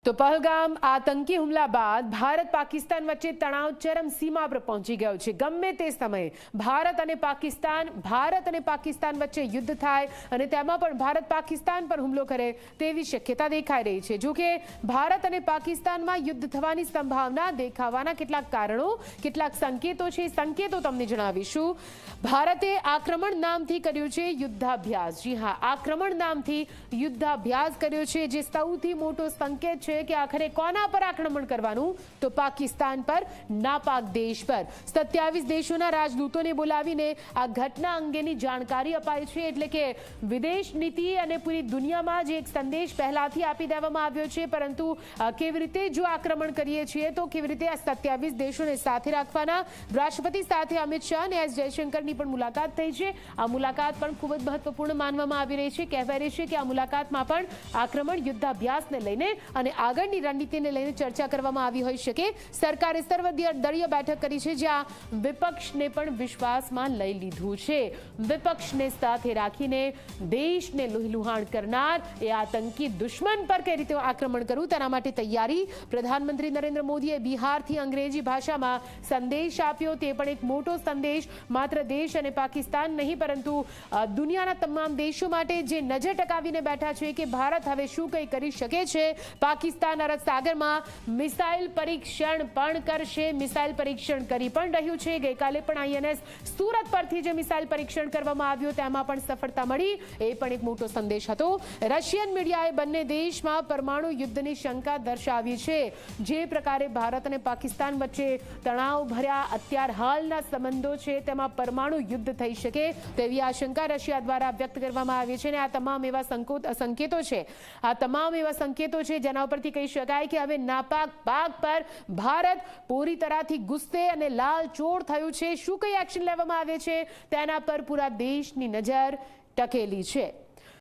તો પહલગામ આતંકી હુમલા બાદ ભારત પાકિસ્તાન વચ્ચે તણાવ ચરમસીમા પર પહોંચી ગયો છે। ગમે તે સમયે ભારત અને પાકિસ્તાન વચ્ચે યુદ્ધ થાય અને તેમાં પણ ભારત પાકિસ્તાન પર હુમલો કરે તેવી શક્યતા દેખાઈ રહી છે। જો કે ભારત અને પાકિસ્તાનમાં યુદ્ધ થવાની સંભાવના દેખાવાના કેટલાક કારણો, કેટલાક સંકેતો છે। સંકેતો તમને જણાવીશું। ભારતે આક્રમણ નામથી કર્યું છે યુદ્ધાભ્યાસ। જી હા, આક્રમણ નામથી યુદ્ધાભ્યાસ કર્યો છે, જે સૌથી મોટો સંકેત છે કે આખરે કોના પર આક્રમણ કરવાનું, તો પાકિસ્તાન પર, નાપાક દેશ પર। 27 દેશોના રાજદૂતોને બોલાવીને આ ઘટના અંગેની જાણકારી અપાઈ છે। એટલે કે વિદેશ નીતિ અને પૂરી દુનિયામાં જે એક સંદેશ પહેલાથી આપી દેવામાં આવ્યો છે, પરંતુ કેવી રીતે જો આક્રમણ કરીએ છીએ તો કેવી રીતે આ 27 દેશોને સાથે રાખવાના। રાષ્ટ્રપતિ સાથે અમિત શાહ અને એસ જયશંકરની પણ મુલાકાત થઈ છે। આ મુલાકાત પણ ખૂબ જ મહત્વપૂર્ણ માનવામાં આવી રહી છે। કહેવાય રહી છે કે આ મુલાકાતમાં પણ આક્રમણ યુદ્ધાભ્યાસને લઈને અને આગળની રણનીતિને લઈને ચર્ચા કરવામાં આવી હોઈ શકે। સરકારે સર્વદળીય બેઠક કરી છે, જ્યાં વિપક્ષને પણ વિશ્વાસમાં લઈ લીધું છે। વિપક્ષને સાથે રાખીને દેશને લુહાણ કરનાર એ આતંકી દુશ્મન પર કઈ રીતે આક્રમણ કરવું તેના માટે તૈયારી પ્રધાનમંત્રી નરેન્દ્ર મોદીએ બિહારથી અંગ્રેજી ભાષામાં સંદેશ આપ્યો। તે પણ એક મોટો સંદેશ માત્ર દેશ અને પાકિસ્તાન નહીં, પરંતુ દુનિયાના તમામ દેશો માટે જે નજર ટકાવીને બેઠા છે કે ભારત હવે શું કંઈ કરી શકે છે। પાકિસ્તાન અરબ સાગરમાં મિસાઇલ પરીક્ષણ પણ કરશે, મિસાઇલ પરીક્ષણ કરી પણ રહ્યું છે। ગઈકાલે પણ આઈએનએસ સુરત પરથી જે મિસાઇલ પરીક્ષણ કરવામાં આવ્યું તેમાં પણ સફળતા મળી, એ પણ એક મોટો સંદેશ હતો। રશિયન મીડિયાએ બંને દેશમાં પરમાણુ યુદ્ધની શંકા દર્શાવી છે। જે પ્રકારે ભારત અને પાકિસ્તાન વચ્ચે તણાવ ભર્યા અત્યાર હાલના સંબંધો છે, તેમાં પરમાણુ યુદ્ધ થઈ શકે તેવી આશંકા રશિયા દ્વારા વ્યક્ત કરવામાં આવી છે। અને આ તમામ એવા સંકેતો છે, આ તમામ એવા સંકેતો છે જેના ઉપરથી કહી શકાય કે હવે નાપાક પાક પર ભારત પૂરી તરહથી ગુસ્સે અને લાલચોળ થયું છે। શું કઈ એક્શન લેવામાં આવે છે તેના પર પૂરા દેશની નજર ટકેલી છે।